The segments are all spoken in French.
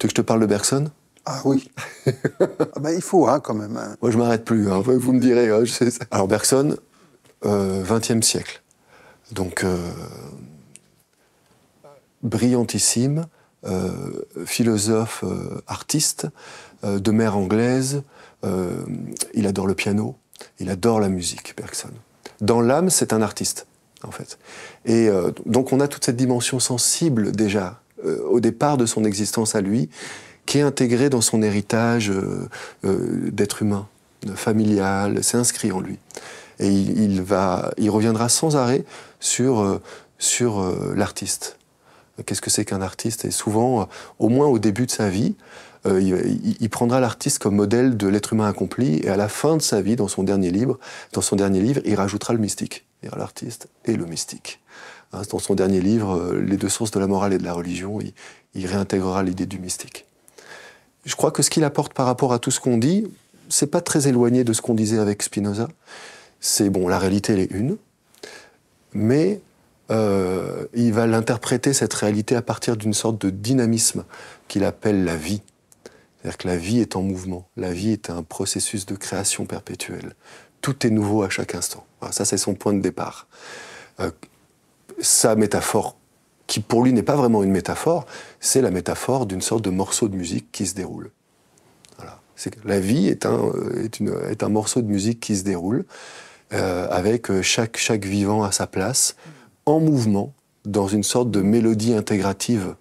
Tu veux que je te parle de Bergson? Ah oui. Ah ben, il faut, hein, quand même. Hein. Moi, je m'arrête plus, hein, vous me direz. Hein, je sais ça. Alors, Bergson, 20e siècle. Donc, brillantissime, philosophe, artiste, de mère anglaise. Il adore le piano, il adore la musique, Bergson. Dans l'âme, c'est un artiste, en fait. Et donc, on a toute cette dimension sensible, déjà, au départ de son existence à lui, qui est intégrée dans son héritage d'être humain, familial, c'est inscrit en lui. Et il reviendra sans arrêt sur l'artiste. Qu'est-ce que c'est qu'un artiste? Et souvent, au moins au début de sa vie, il prendra l'artiste comme modèle de l'être humain accompli, et à la fin de sa vie, dans son dernier livre, il rajoutera le mystique. L'artiste et le mystique. Hein, dans son dernier livre, Les deux sources de la morale et de la religion, il réintégrera l'idée du mystique. Je crois que ce qu'il apporte par rapport à tout ce qu'on dit, c'est pas très éloigné de ce qu'on disait avec Spinoza. C'est bon, la réalité, elle est une, mais il va l'interpréter, cette réalité, à partir d'une sorte de dynamisme qu'il appelle la vie. C'est-à-dire que la vie est en mouvement. La vie est un processus de création perpétuelle. Tout est nouveau à chaque instant. Alors ça, c'est son point de départ. Sa métaphore, qui pour lui n'est pas vraiment une métaphore, c'est la métaphore d'une sorte de morceau de musique qui se déroule. Voilà. La vie est un morceau de musique qui se déroule, avec chaque vivant à sa place, en mouvement, dans une sorte de mélodie intégrative.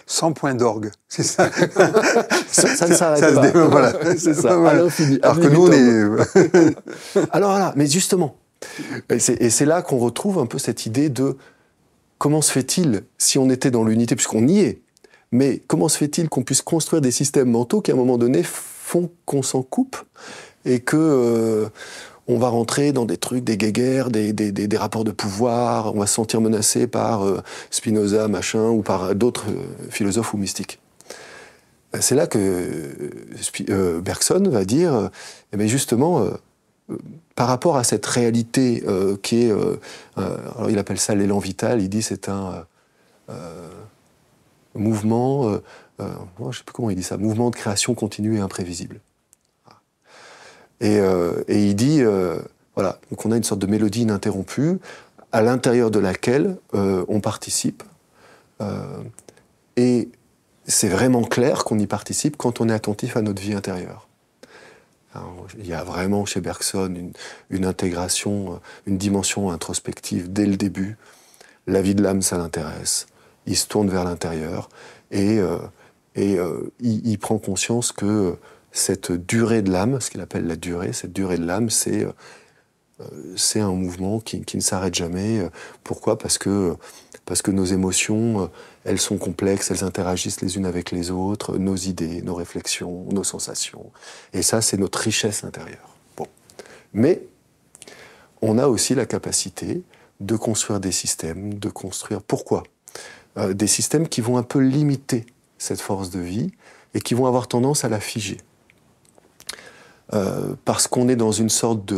Sans point d'orgue, c'est ça. Ça ne s'arrête pas. Voilà. C'est ça, à l'infini. Alors que nous, on est... Alors voilà, mais justement, et c'est là qu'on retrouve un peu cette idée de comment se fait-il, si on était dans l'unité, puisqu'on y est, mais comment se fait-il qu'on puisse construire des systèmes mentaux qui, à un moment donné, font qu'on s'en coupe et que on va rentrer dans des trucs, des guéguerres, des rapports de pouvoir, on va se sentir menacé par Spinoza, machin, ou par d'autres philosophes ou mystiques. C'est là que Bergson va dire, eh bien justement, par rapport à cette réalité qui est, alors il appelle ça l'élan vital, il dit c'est un mouvement, je ne sais plus comment il dit ça, mouvement de création continue et imprévisible. Et il dit, voilà, donc on a une sorte de mélodie ininterrompue à l'intérieur de laquelle on participe. Et c'est vraiment clair qu'on y participe quand on est attentif à notre vie intérieure. Alors, il y a vraiment chez Bergson une intégration, une dimension introspective dès le début. La vie de l'âme, ça l'intéresse. Il se tourne vers l'intérieur et il prend conscience que cette durée de l'âme, ce qu'il appelle la durée, cette durée de l'âme, c'est un mouvement qui ne s'arrête jamais. Pourquoi ? Parce que nos émotions, elles sont complexes, elles interagissent les unes avec les autres, nos idées, nos réflexions, nos sensations. Et ça, c'est notre richesse intérieure. Bon. Mais on a aussi la capacité de construire des systèmes, de construire... Pourquoi ? Des systèmes qui vont un peu limiter cette force de vie et qui vont avoir tendance à la figer. Parce qu'on est dans une sorte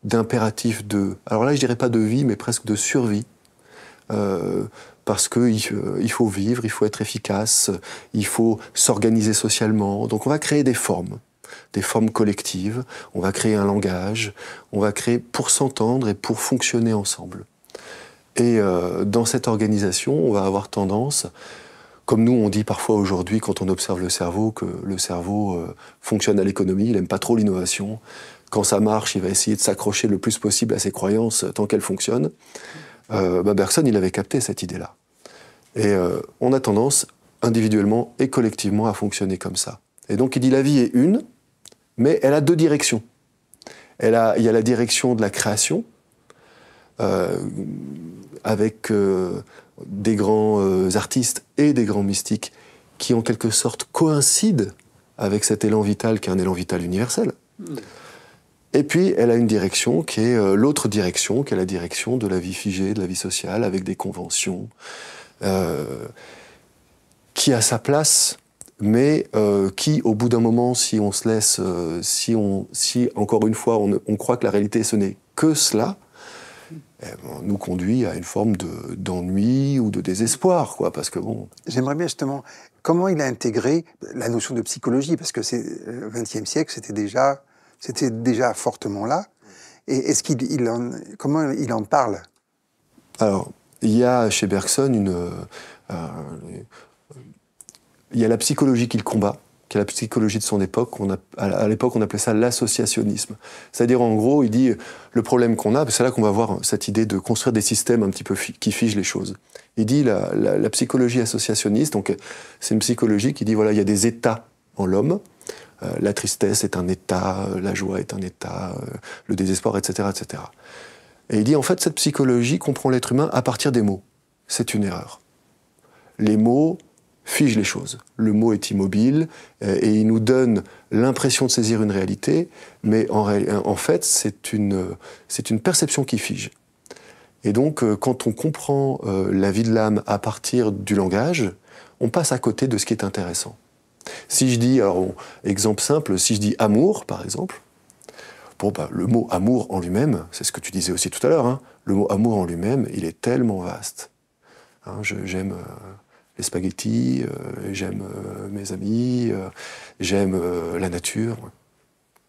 d'impératif de... Alors là, je dirais pas de vie, mais presque de survie. Parce qu'il faut vivre, il faut être efficace, il faut s'organiser socialement. Donc on va créer des formes collectives, on va créer un langage, on va créer pour s'entendre et pour fonctionner ensemble. Et dans cette organisation, on va avoir tendance... Comme nous, on dit parfois aujourd'hui, quand on observe le cerveau, que le cerveau fonctionne à l'économie, il n'aime pas trop l'innovation. Quand ça marche, il va essayer de s'accrocher le plus possible à ses croyances tant qu'elles fonctionnent. Bergson, il avait capté cette idée-là. Et on a tendance, individuellement et collectivement, à fonctionner comme ça. Et donc, il dit la vie est une, mais elle a deux directions. Il y a la direction de la création, avec... des grands artistes et des grands mystiques qui, en quelque sorte, coïncident avec cet élan vital qui est un élan vital universel. Et puis, elle a une direction qui est l'autre direction, qui est la direction de la vie figée, de la vie sociale, avec des conventions, qui a sa place, mais qui, au bout d'un moment, si on se laisse, si encore une fois, on croit que la réalité, ce n'est que cela, nous conduit à une forme d'ennui ou de désespoir, quoi, parce que bon... J'aimerais bien justement Comment il a intégré la notion de psychologie? Parce que le XXe siècle, c'était déjà fortement là. Et est-ce comment il en parle? Alors, il y a chez Bergson il y a la psychologie qu'il combat, qui est la psychologie de son époque. À l'époque, on appelait ça l'associationnisme. C'est-à-dire, en gros, il dit, le problème qu'on a, c'est là qu'on va voir cette idée de construire des systèmes un petit peu qui figent les choses. Il dit, la psychologie associationniste, donc c'est une psychologie qui dit, voilà, il y a des états en l'homme. La tristesse est un état, la joie est un état, le désespoir, etc., etc. Et il dit, en fait, cette psychologie comprend l'être humain à partir des mots. C'est une erreur. Les mots fige les choses. Le mot est immobile et il nous donne l'impression de saisir une réalité, mais en fait, c'est une perception qui fige. Et donc, quand on comprend la vie de l'âme à partir du langage, on passe à côté de ce qui est intéressant. Si je dis, alors, exemple simple, si je dis amour, par exemple, bon, le mot amour en lui-même, c'est ce que tu disais aussi tout à l'heure, hein, le mot amour en lui-même, il est tellement vaste. Hein, j'aime les spaghettis, j'aime mes amis, j'aime la nature,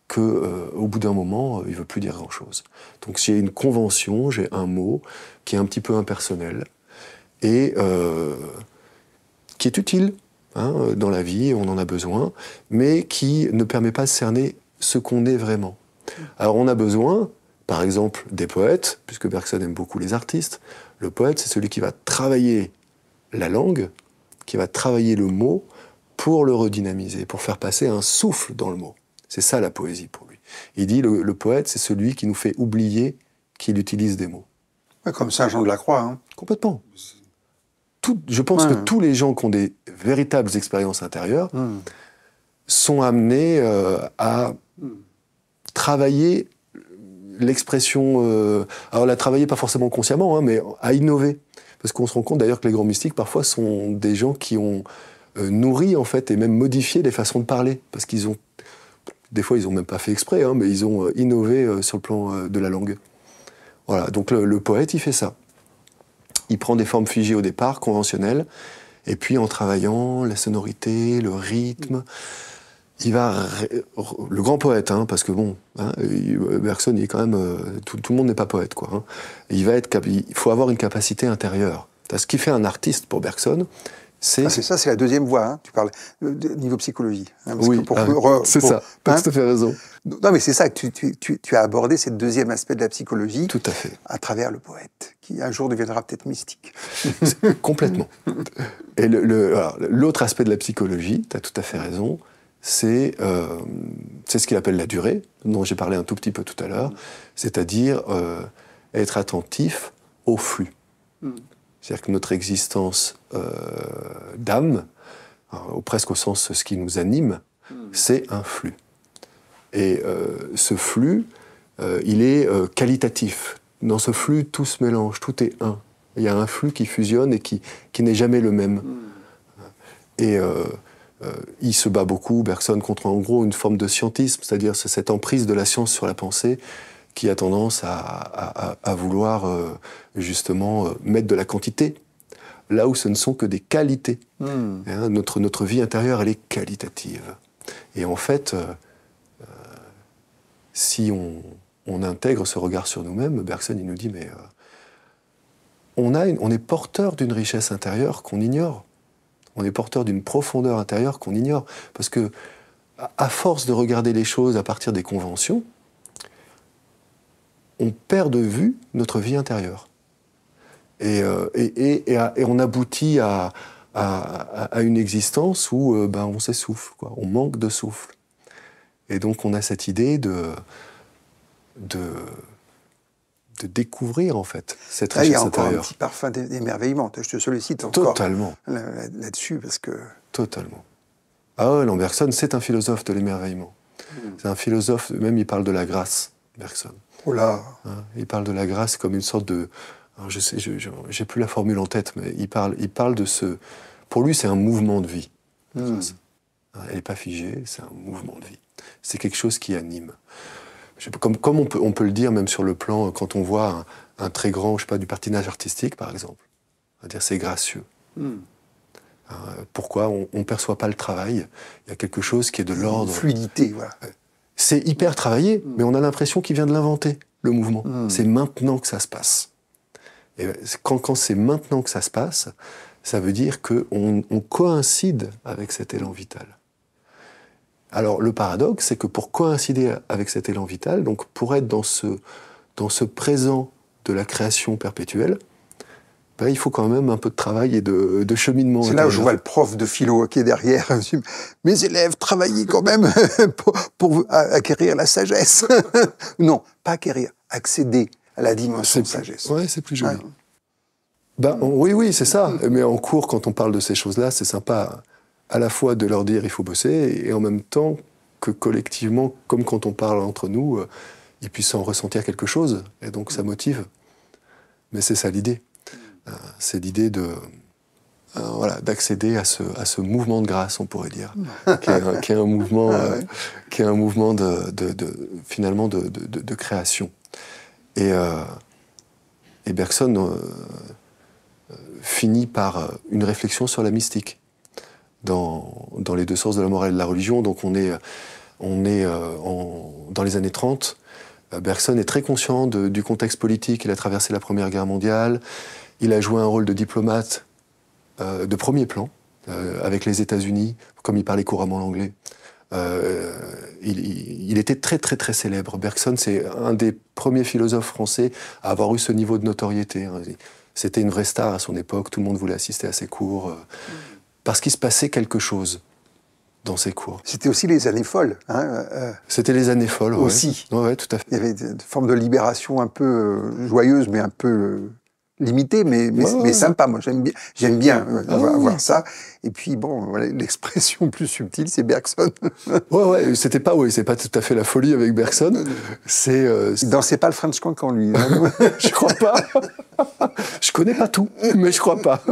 qu'au bout d'un moment, il ne veut plus dire grand-chose. Donc j'ai une convention, j'ai un mot qui est un petit peu impersonnel et qui est utile hein, dans la vie, on en a besoin, mais qui ne permet pas de cerner ce qu'on est vraiment. Alors on a besoin, par exemple, des poètes, puisque Bergson aime beaucoup les artistes. Le poète, c'est celui qui va travailler la langue, qui va travailler le mot pour le redynamiser, pour faire passer un souffle dans le mot. C'est ça la poésie pour lui. Il dit le poète, c'est celui qui nous fait oublier qu'il utilise des mots. Ouais, comme Saint Jean de la Croix. Hein. Complètement. Je pense que tous les gens qui ont des véritables expériences intérieures sont amenés à travailler l'expression, alors la travailler pas forcément consciemment, hein, mais à innover. Parce qu'on se rend compte d'ailleurs que les grands mystiques, parfois, sont des gens qui ont nourri, en fait, et même modifié les façons de parler. Parce qu'ils ont, des fois, ils n'ont même pas fait exprès, hein, mais ils ont innové sur le plan de la langue. Voilà, donc le poète, il fait ça. Il prend des formes figées au départ, conventionnelles, et puis en travaillant la sonorité, le rythme, il va... Le grand poète, hein, parce que bon, hein, Bergson, il est quand même... tout le monde n'est pas poète, quoi. Hein. Il faut avoir une capacité intérieure. Ce qui fait un artiste pour Bergson, c'est... Ah, c'est ça, c'est la deuxième voie, hein. Tu parles de niveau psychologie. Hein, oui, c'est ça, tu as tout à fait raison. Non, mais c'est ça que tu as abordé, ce deuxième aspect de la psychologie. Tout à fait. À travers le poète, qui un jour deviendra peut-être mystique. Complètement. Et l'autre aspect de la psychologie, tu as tout à fait raison, c'est ce qu'il appelle la durée, dont j'ai parlé un tout petit peu tout à l'heure, c'est-à-dire être attentif au flux. C'est-à-dire que notre existence d'âme, presque au sens ce qui nous anime, c'est un flux. Et ce flux, il est qualitatif. Dans ce flux, tout se mélange, tout est un. Il y a un flux qui fusionne et qui n'est jamais le même. Et il se bat beaucoup, Bergson, contre en gros une forme de scientisme, c'est-à-dire cette emprise de la science sur la pensée qui a tendance à vouloir justement mettre de la quantité là où ce ne sont que des qualités. Hein, notre vie intérieure, elle est qualitative. Et en fait, si on intègre ce regard sur nous-mêmes, Bergson, il nous dit, mais on est porteur d'une richesse intérieure qu'on ignore. On est porteur d'une profondeur intérieure qu'on ignore. Parce que, à force de regarder les choses à partir des conventions, on perd de vue notre vie intérieure. Et on aboutit à une existence où on s'essouffle, quoi. On manque de souffle. Et donc on a cette idée de découvrir, en fait, cette richesse intérieure. Il y a encore un petit parfum d'émerveillement. Je te sollicite encore là-dessus, parce que... Totalement. Ah ouais, non, Bergson, c'est un philosophe de l'émerveillement. C'est un philosophe, même il parle de la grâce, Bergson. Oh là hein, il parle de la grâce comme une sorte de... Alors je sais, j'ai plus la formule en tête, mais il parle de ce... Pour lui, c'est un mouvement de vie. Elle n'est pas figée, c'est un mouvement de vie. C'est quelque chose qui anime. Comme on peut le dire même sur le plan, quand on voit un très grand, je sais pas, du patinage artistique, par exemple. On va dire c'est gracieux. Pourquoi on ne perçoit pas le travail? Il y a quelque chose qui est de l'ordre... Fluidité, voilà. C'est hyper travaillé, mais on a l'impression qu'il vient de l'inventer, le mouvement. C'est maintenant que ça se passe. Et quand c'est maintenant que ça se passe, ça veut dire qu'on coïncide avec cet élan vital. Alors, le paradoxe, c'est que pour coïncider avec cet élan vital, donc pour être dans ce présent de la création perpétuelle, ben, il faut quand même un peu de travail et de cheminement. C'est là où je vois le prof de philo qui est derrière. Mes élèves, travaillez quand même pour acquérir la sagesse. Non, pas acquérir, accéder à la dimension de sagesse. Oui, c'est plus joli. Oui, c'est ça. Mais en cours, quand on parle de ces choses-là, c'est sympa à la fois de leur dire il faut bosser, et en même temps que collectivement, comme quand on parle entre nous, ils puissent en ressentir quelque chose. Et donc ça motive. Mais c'est ça l'idée. C'est l'idée d'accéder à ce mouvement de grâce, on pourrait dire, qui est un mouvement, finalement de création. Et Bergson finit par une réflexion sur la mystique dans les deux sources de la morale et de la religion. Donc on est dans les années 30. Bergson est très conscient du contexte politique. Il a traversé la Première Guerre mondiale. Il a joué un rôle de diplomate de premier plan avec les États-Unis, comme il parlait couramment l'anglais. Il était très très très célèbre. Bergson, c'est un des premiers philosophes français à avoir eu ce niveau de notoriété. C'était une vraie star à son époque. Tout le monde voulait assister à ses cours parce qu'il se passait quelque chose dans ses cours. C'était aussi les années folles. C'était les années folles, aussi. Ouais, tout à fait. Il y avait une forme de libération un peu joyeuse, mais un peu limitée, mais sympa. Moi, j'aime bien voir ça. Et puis, bon, voilà, l'expression plus subtile, c'est Bergson. C'est pas tout à fait la folie avec Bergson. Il dansait pas le French Cancan, lui. Hein. Je crois pas. Je connais pas tout, mais je crois pas.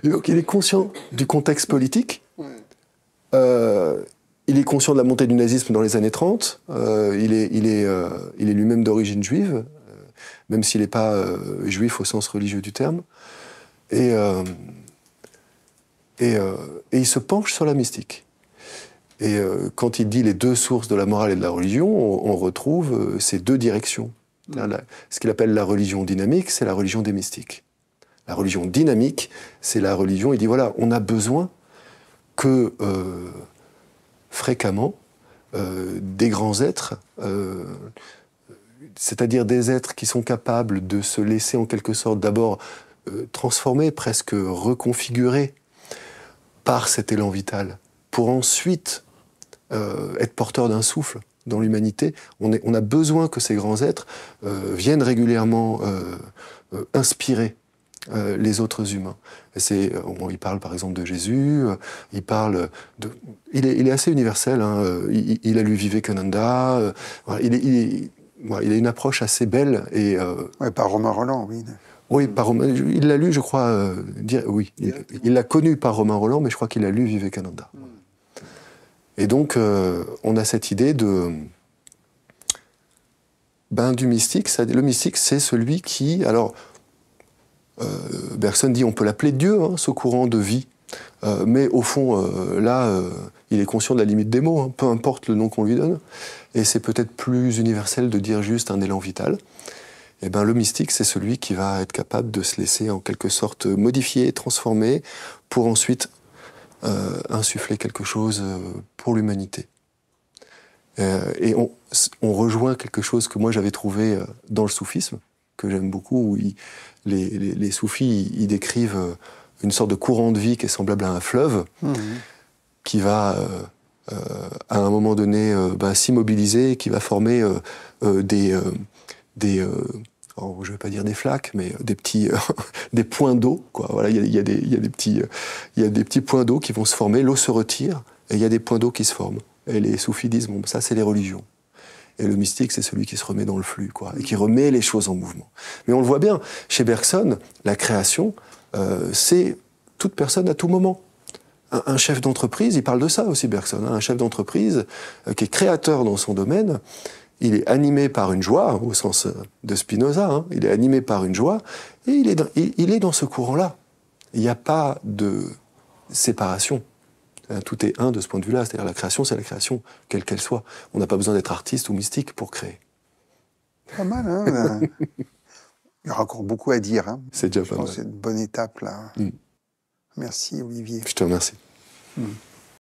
Et donc, il est conscient du contexte politique. Il est conscient de la montée du nazisme dans les années 30. Il est lui-même d'origine juive, même s'il n'est pas juif au sens religieux du terme. Et il se penche sur la mystique. Et quand il dit les deux sources de la morale et de la religion, on retrouve ces deux directions. Ce qu'il appelle la religion dynamique, c'est la religion des mystiques. La religion dynamique, c'est la religion, il dit voilà, on a besoin que fréquemment des grands êtres, c'est-à-dire des êtres qui sont capables de se laisser en quelque sorte d'abord transformer, presque reconfigurer par cet élan vital, pour ensuite être porteurs d'un souffle dans l'humanité. On a besoin que ces grands êtres viennent régulièrement inspirer les autres humains. Il parle par exemple de Jésus, il est assez universel, il a lu Vivekananda, il a une approche assez belle. Par Romain Rolland, oui. Oui, il l'a lu, je crois, il l'a connu par Romain Rolland, mais je crois qu'il a lu Vivekananda. Et donc, on a cette idée du mystique. Le mystique, c'est celui qui... Alors, Bergson dit on peut l'appeler Dieu, ce courant de vie. Mais au fond, il est conscient de la limite des mots, peu importe le nom qu'on lui donne. Et c'est peut-être plus universel de dire juste un élan vital. Et le mystique, c'est celui qui va être capable de se laisser en quelque sorte modifier, transformer, pour ensuite insuffler quelque chose pour l'humanité. Et on rejoint quelque chose que moi j'avais trouvé dans le soufisme, que j'aime beaucoup, où les soufis ils décrivent une sorte de courant de vie qui est semblable à un fleuve, qui va à un moment donné s'immobiliser, qui va former je ne vais pas dire des flaques, mais des petits des points d'eau, quoi. Voilà, il y a des petits points d'eau qui vont se former, l'eau se retire, et il y a des points d'eau qui se forment. Et les soufis disent, bon, ça c'est les religions. Et le mystique, c'est celui qui se remet dans le flux, quoi, et qui remet les choses en mouvement. Mais on le voit bien, chez Bergson, la création, c'est toute personne à tout moment. Un chef d'entreprise, il parle de ça aussi, Bergson, un chef d'entreprise qui est créateur dans son domaine, il est animé par une joie, au sens de Spinoza, il est animé par une joie, et il est dans ce courant-là. Il n'y a pas de séparation. Tout est un de ce point de vue-là. C'est-à-dire la création, c'est la création, quelle qu'elle soit. On n'a pas besoin d'être artiste ou mystique pour créer. Pas mal, hein. Il y aura encore beaucoup à dire. Hein. C'est déjà pas mal. Je pense que c'est une bonne étape, là. Mm. Merci, Olivier. Je te remercie. Mm.